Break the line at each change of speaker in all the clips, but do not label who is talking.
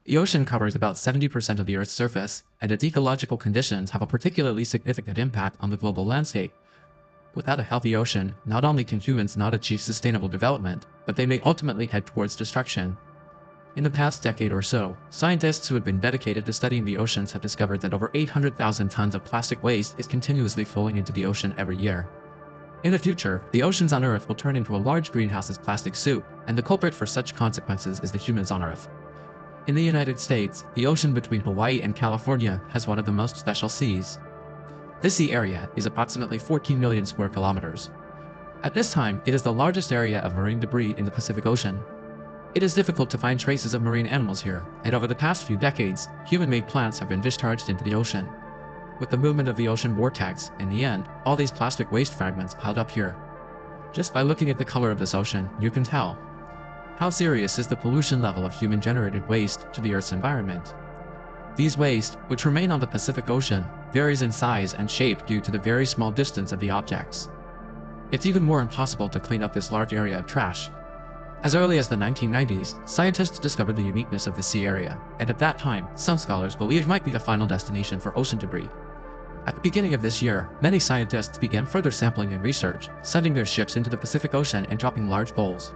The ocean covers about 70% of the Earth's surface, and its ecological conditions have a particularly significant impact on the global landscape. Without a healthy ocean, not only can humans not achieve sustainable development, but they may ultimately head towards destruction. In the past decade or so, scientists who have been dedicated to studying the oceans have discovered that over 800,000 tons of plastic waste is continuously flowing into the ocean every year. In the future, the oceans on Earth will turn into a large greenhouse's plastic soup, and the culprit for such consequences is the humans on Earth. In the United States, the ocean between Hawaii and California has one of the most special seas. This sea area is approximately 14 million square kilometers. At this time, it is the largest area of marine debris in the Pacific Ocean. It is difficult to find traces of marine animals here, and over the past few decades, human-made plants have been discharged into the ocean. With the movement of the ocean vortex, in the end, all these plastic waste fragments piled up here. Just by looking at the color of this ocean, you can tell. How serious is the pollution level of human-generated waste to the Earth's environment? These waste, which remain on the Pacific Ocean, varies in size and shape due to the very small distance of the objects. It's even more impossible to clean up this large area of trash. As early as the 1990s, scientists discovered the uniqueness of the sea area, and at that time, some scholars believed it might be the final destination for ocean debris. At the beginning of this year, many scientists began further sampling and research, sending their ships into the Pacific Ocean and dropping large bowls.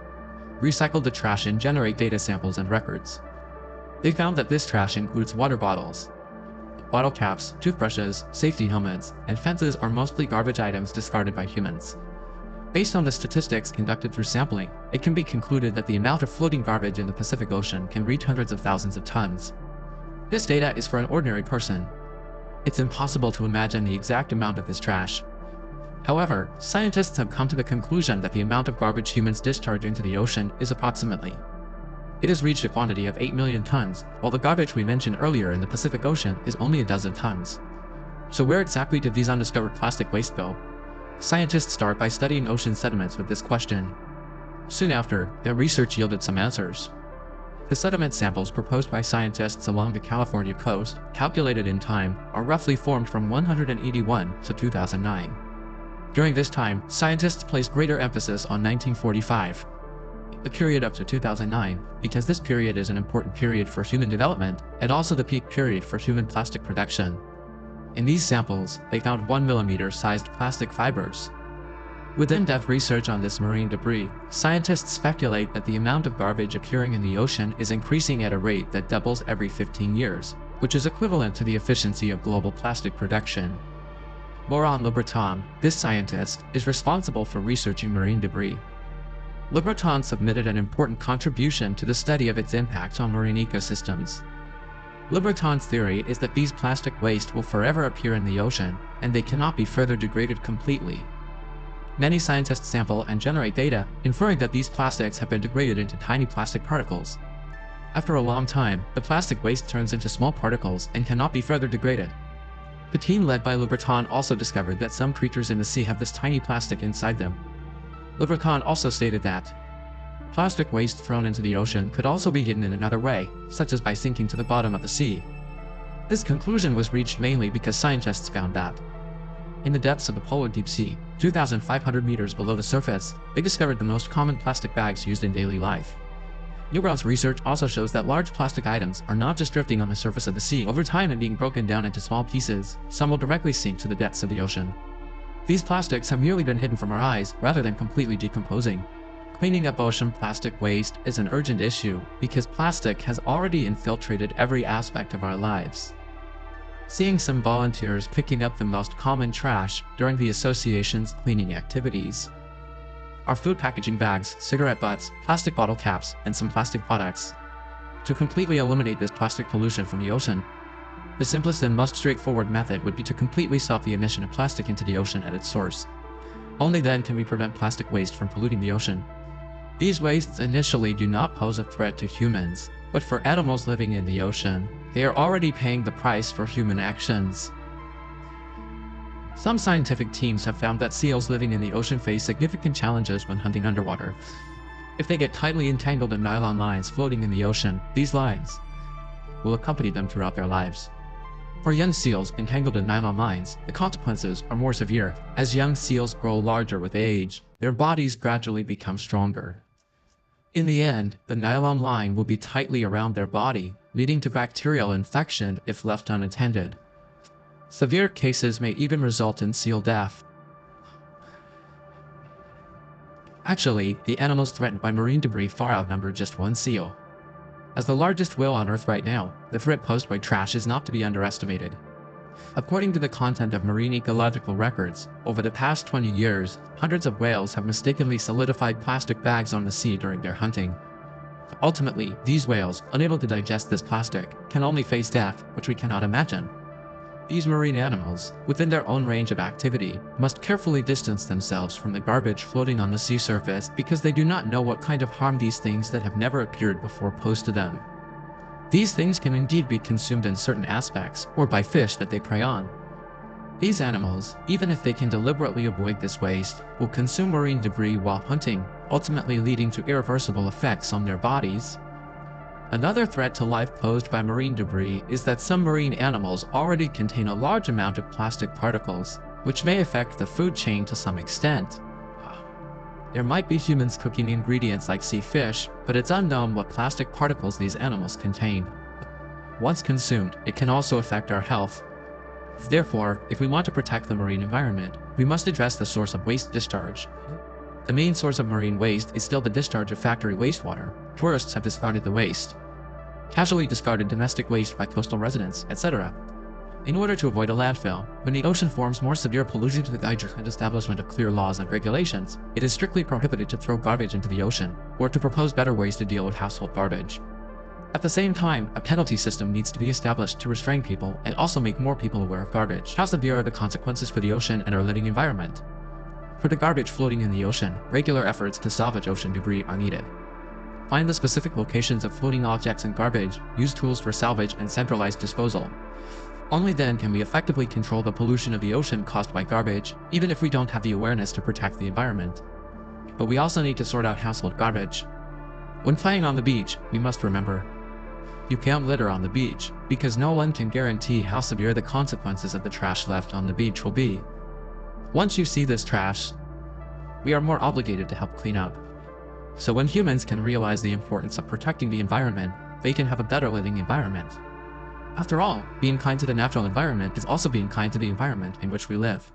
Recycle the trash and generate data samples and records. They found that this trash includes water bottles. Bottle caps, toothbrushes, safety helmets, and fences are mostly garbage items discarded by humans. Based on the statistics conducted through sampling, it can be concluded that the amount of floating garbage in the Pacific Ocean can reach hundreds of thousands of tons. This data is for an ordinary person. It's impossible to imagine the exact amount of this trash. However, scientists have come to the conclusion that the amount of garbage humans discharge into the ocean is approximately. It has reached a quantity of 8 million tons, while the garbage we mentioned earlier in the Pacific Ocean is only a dozen tons. So where exactly did these undiscovered plastic waste go? Scientists start by studying ocean sediments with this question. Soon after, their research yielded some answers. The sediment samples proposed by scientists along the California coast, calculated in time, are roughly formed from 181 to 2009. During this time, scientists placed greater emphasis on 1945, the period up to 2009, because this period is an important period for human development and also the peak period for human plastic production. In these samples, they found 1 mm sized plastic fibers. With in-depth research on this marine debris, scientists speculate that the amount of garbage appearing in the ocean is increasing at a rate that doubles every 15 years, which is equivalent to the efficiency of global plastic production. Laurent Le Breton, this scientist, is responsible for researching marine debris. Le Breton submitted an important contribution to the study of its impact on marine ecosystems. Le Breton's theory is that these plastic waste will forever appear in the ocean, and they cannot be further degraded completely. Many scientists sample and generate data, inferring that these plastics have been degraded into tiny plastic particles. After a long time, the plastic waste turns into small particles and cannot be further degraded. The team led by Le Breton also discovered that some creatures in the sea have this tiny plastic inside them. Le Breton also stated that plastic waste thrown into the ocean could also be hidden in another way, such as by sinking to the bottom of the sea. This conclusion was reached mainly because scientists found that in the depths of the polar deep sea, 2,500 meters below the surface, they discovered the most common plastic bags used in daily life. Newground's research also shows that large plastic items are not just drifting on the surface of the sea over time and being broken down into small pieces, some will directly sink to the depths of the ocean. These plastics have merely been hidden from our eyes rather than completely decomposing. Cleaning up ocean plastic waste is an urgent issue because plastic has already infiltrated every aspect of our lives. Seeing some volunteers picking up the most common trash during the association's cleaning activities. Our food packaging bags, cigarette butts, plastic bottle caps, and some plastic products. To completely eliminate this plastic pollution from the ocean, the simplest and most straightforward method would be to completely stop the emission of plastic into the ocean at its source. Only then can we prevent plastic waste from polluting the ocean. These wastes initially do not pose a threat to humans, but for animals living in the ocean, they are already paying the price for human actions. Some scientific teams have found that seals living in the ocean face significant challenges when hunting underwater. If they get tightly entangled in nylon lines floating in the ocean, these lines will accompany them throughout their lives. For young seals entangled in nylon lines, the consequences are more severe. As young seals grow larger with age, their bodies gradually become stronger. In the end, the nylon line will be tightly around their body, leading to bacterial infection if left unattended. Severe cases may even result in seal death. Actually, the animals threatened by marine debris far outnumber just one seal. As the largest whale on Earth right now, the threat posed by trash is not to be underestimated. According to the content of marine ecological records, over the past 20 years, hundreds of whales have mistakenly solidified plastic bags on the sea during their hunting. Ultimately, these whales, unable to digest this plastic, can only face death, which we cannot imagine. These marine animals, within their own range of activity, must carefully distance themselves from the garbage floating on the sea surface because they do not know what kind of harm these things that have never appeared before pose to them. These things can indeed be consumed in certain aspects, or by fish that they prey on. These animals, even if they can deliberately avoid this waste, will consume marine debris while hunting, ultimately leading to irreversible effects on their bodies. Another threat to life posed by marine debris is that some marine animals already contain a large amount of plastic particles, which may affect the food chain to some extent. There might be humans cooking ingredients like sea fish, but it's unknown what plastic particles these animals contain. Once consumed, it can also affect our health. Therefore, if we want to protect the marine environment, we must address the source of waste discharge. The main source of marine waste is still the discharge of factory wastewater. Tourists have discarded the waste, casually discarded domestic waste by coastal residents, etc. In order to avoid a landfill, when the ocean forms more severe pollution to the hydro and establishment of clear laws and regulations, it is strictly prohibited to throw garbage into the ocean, or to propose better ways to deal with household garbage. At the same time, a penalty system needs to be established to restrain people and also make more people aware of garbage. How severe are the consequences for the ocean and our living environment? For the garbage floating in the ocean, regular efforts to salvage ocean debris are needed. Find the specific locations of floating objects and garbage, use tools for salvage and centralized disposal. Only then can we effectively control the pollution of the ocean caused by garbage, even if we don't have the awareness to protect the environment. But we also need to sort out household garbage. When playing on the beach, we must remember, you can't litter on the beach, because no one can guarantee how severe the consequences of the trash left on the beach will be. Once you see this trash, we are more obligated to help clean up. So when humans can realize the importance of protecting the environment, they can have a better living environment. After all, being kind to the natural environment is also being kind to the environment in which we live.